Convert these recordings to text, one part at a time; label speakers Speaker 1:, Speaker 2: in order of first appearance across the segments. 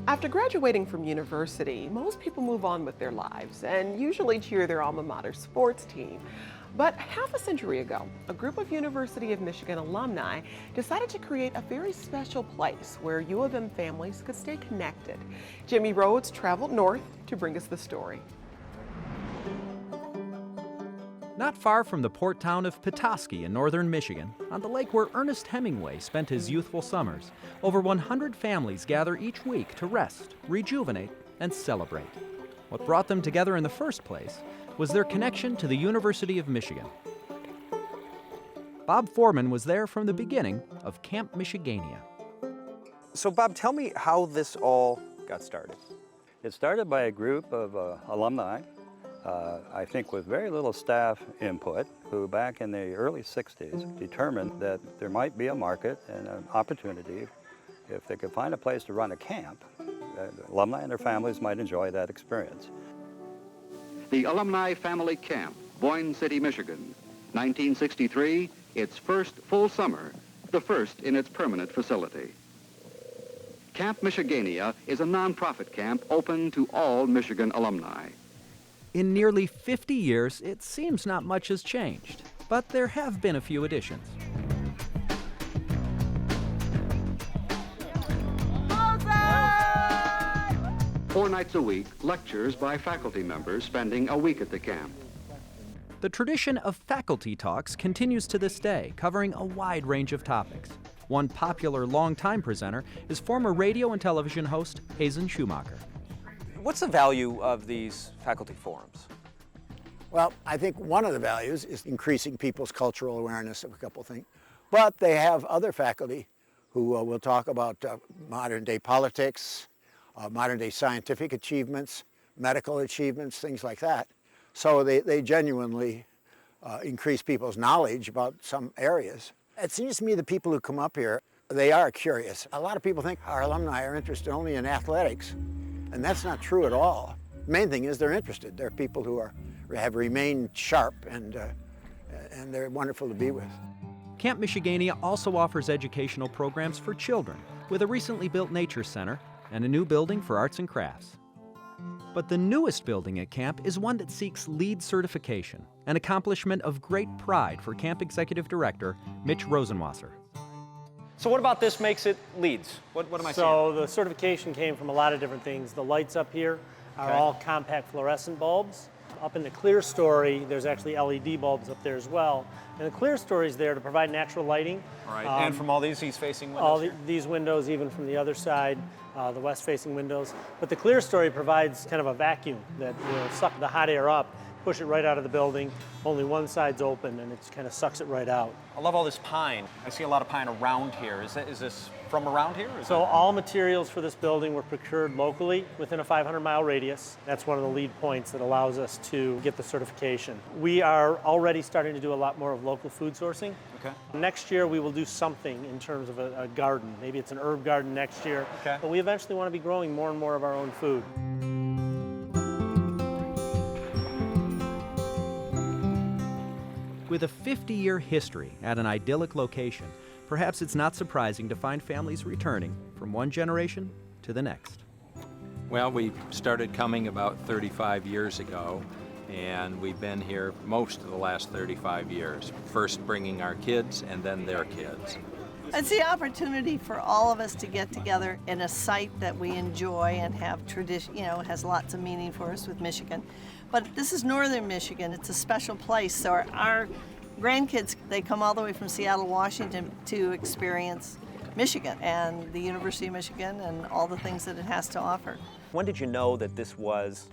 Speaker 1: After graduating from university, most people move on with their lives and usually cheer their alma mater sports team. But half a century ago, a group of University of Michigan alumni decided to create a very special place where U of M families could stay connected. Jimmy Rhodes traveled north to bring us the story.
Speaker 2: Not far from the port town of Petoskey in northern Michigan, on the lake where Ernest Hemingway spent his youthful summers, over 100 families gather each week to rest, rejuvenate, and celebrate. What brought them together in the first place was their connection to the University of Michigan. Bob Foreman was there from the beginning of Camp Michigania.
Speaker 3: So Bob, tell me how this all got started.
Speaker 4: It started by a group of alumni, I think with very little staff input, who back in the early 60s determined that there might be a market and an opportunity if they could find a place to run a camp. Alumni and their families might enjoy that experience.
Speaker 5: The Alumni Family Camp, Boyne City, Michigan. 1963, its first full summer, the first in its permanent facility. Camp Michigania is a nonprofit camp open to all Michigan alumni.
Speaker 2: In nearly 50 years, it seems not much has changed, but there have been a few additions.
Speaker 5: Four nights a week, lectures by faculty members spending a week at the camp.
Speaker 2: The tradition of faculty talks continues to this day, covering a wide range of topics. One popular longtime presenter is former radio and television host Hazen Schumacher.
Speaker 3: What's the value of these faculty forums?
Speaker 6: Well, I think one of the values is increasing people's cultural awareness of a couple things. But they have other faculty who will talk about modern day politics, modern day scientific achievements, medical achievements, things like that. So they genuinely increase people's knowledge about some areas. It seems to me the people who come up here, they are curious. A lot of people think our alumni are interested only in athletics, and that's not true at all. The main thing is they're interested. They're people who have remained sharp, and they're wonderful to be with.
Speaker 2: Camp Michigania also offers educational programs for children, with a recently built nature center and a new building for arts and crafts. But the newest building at camp is one that seeks LEED certification, an accomplishment of great pride for Camp Executive Director Mitch Rosenwasser.
Speaker 3: So what about this makes it LEEDs? What am I seeing?
Speaker 7: So the certification came from a lot of different things. The lights up here are all compact fluorescent bulbs. Up in the clear story, there's actually LED bulbs up there as well. And the clear story is there to provide natural lighting.
Speaker 3: All right, and from all these facing windows?
Speaker 7: All these windows, even from the other side, the west-facing windows. But the clear story provides kind of a vacuum that will suck the hot air up, push it right out of the building. Only one side's open, and it kind of sucks it right out.
Speaker 3: I love all this pine. I see a lot of pine around here. Is this from around here?
Speaker 7: So all materials for this building were procured locally within a 500-mile radius. That's one of the lead points that allows us to get the certification. We are already starting to do a lot more of local food sourcing.
Speaker 3: Okay.
Speaker 7: Next year we will do something in terms of a garden. Maybe it's an herb garden next year.
Speaker 3: Okay.
Speaker 7: But we eventually want to be growing more and more of our own food.
Speaker 2: With a 50-year history at an idyllic location, perhaps it's not surprising to find families returning from one generation to the next.
Speaker 8: Well, we started coming about 35 years ago, and we've been here most of the last 35 years, first bringing our kids and then their kids.
Speaker 9: It's the opportunity for all of us to get together in a site that we enjoy and have tradition, has lots of meaning for us with Michigan. But this is northern Michigan. It's a special place. So our grandkids, they come all the way from Seattle, Washington to experience Michigan and the University of Michigan and all the things that it has to offer.
Speaker 3: When did you know that this was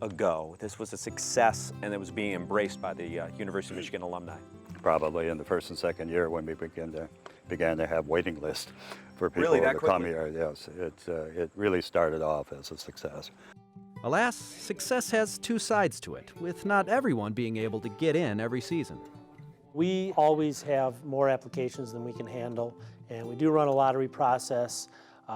Speaker 3: a go, this was a success, and it was being embraced by the University of Michigan alumni?
Speaker 4: Probably in the first and second year when we began to have waiting lists for people
Speaker 3: Really, that
Speaker 4: to come
Speaker 3: quickly?
Speaker 4: here. Yes, it really started off as a success.
Speaker 2: Alas, success has two sides to it, with not everyone being able to get in every season.
Speaker 7: We always have more applications than we can handle, and we do run a lottery process.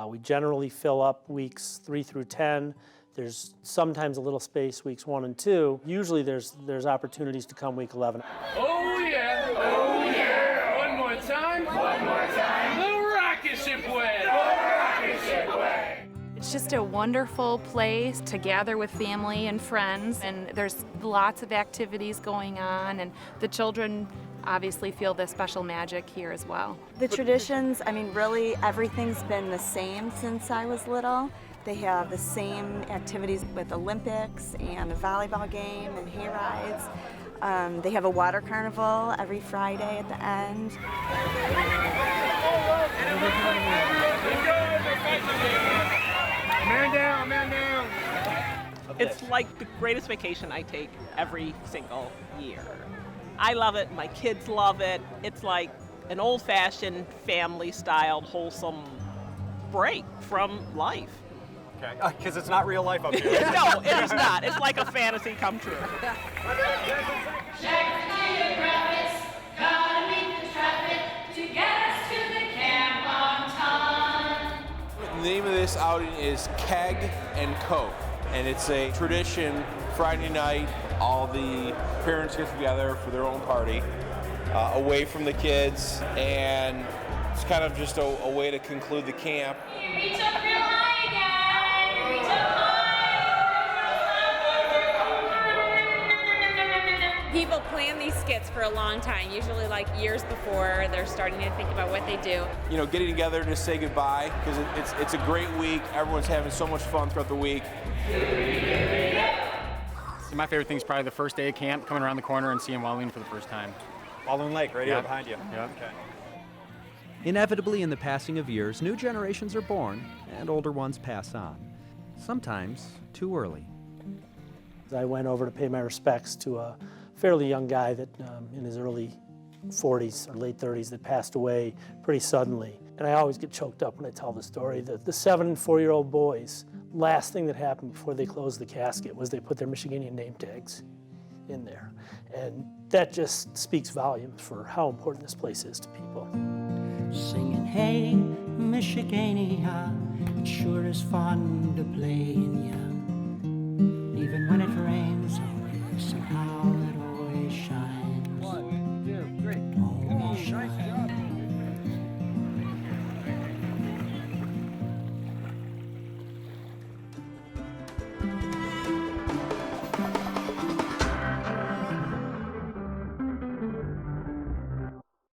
Speaker 7: We generally fill up weeks 3 through 10. There's sometimes a little space weeks 1 and 2. Usually there's opportunities to come week 11.
Speaker 10: Oh yeah, oh yeah. One more time. One more time. The rocket ship way. The rocket ship way.
Speaker 9: It's
Speaker 11: It's just a wonderful place to gather with family and friends, and there's lots of activities going on, and the children obviously feel the special magic here as well.
Speaker 12: The traditions, I mean, really everything's been the same since I was little. They have the same activities with Olympics and a volleyball game and hay rides. They have a water carnival every Friday at the end.
Speaker 10: Man down, man down.
Speaker 13: It's like the greatest vacation I take every single year. I love it, my kids love it. It's like an old-fashioned, family-style, wholesome break from life.
Speaker 3: Okay, because it's not real life up here.
Speaker 13: No, it is not. It's like a fantasy come true.
Speaker 14: The name of this outing is Keg and Coke, and it's a tradition. Friday night, all the parents get together for their own party, away from the kids, and it's kind of just a way to conclude the camp.
Speaker 10: Reach up real high again. Reach up high.
Speaker 15: People plan these skits for a long time, usually like years before they're starting to think about what they do.
Speaker 14: You know, getting together to say goodbye, because it's a great week. Everyone's having so much fun throughout the week.
Speaker 16: So my favorite thing is probably the first day of camp, coming around the corner and seeing Walloon for the first time.
Speaker 3: Walloon Lake, right here behind you.
Speaker 16: Yep.
Speaker 3: Okay.
Speaker 2: Inevitably, in the passing of years, new generations are born and older ones pass on, sometimes too early.
Speaker 7: I went over to pay my respects to a fairly young guy that in his early 40s or late 30s that passed away pretty suddenly. And I always get choked up when I tell the story. The 7 and 4-year-old boys, last thing that happened before they closed the casket was they put their Michiganian name tags in there. And that just speaks volumes for how important this place is to people.
Speaker 17: Singing, hey, Michigania, it sure is fun to play in ya.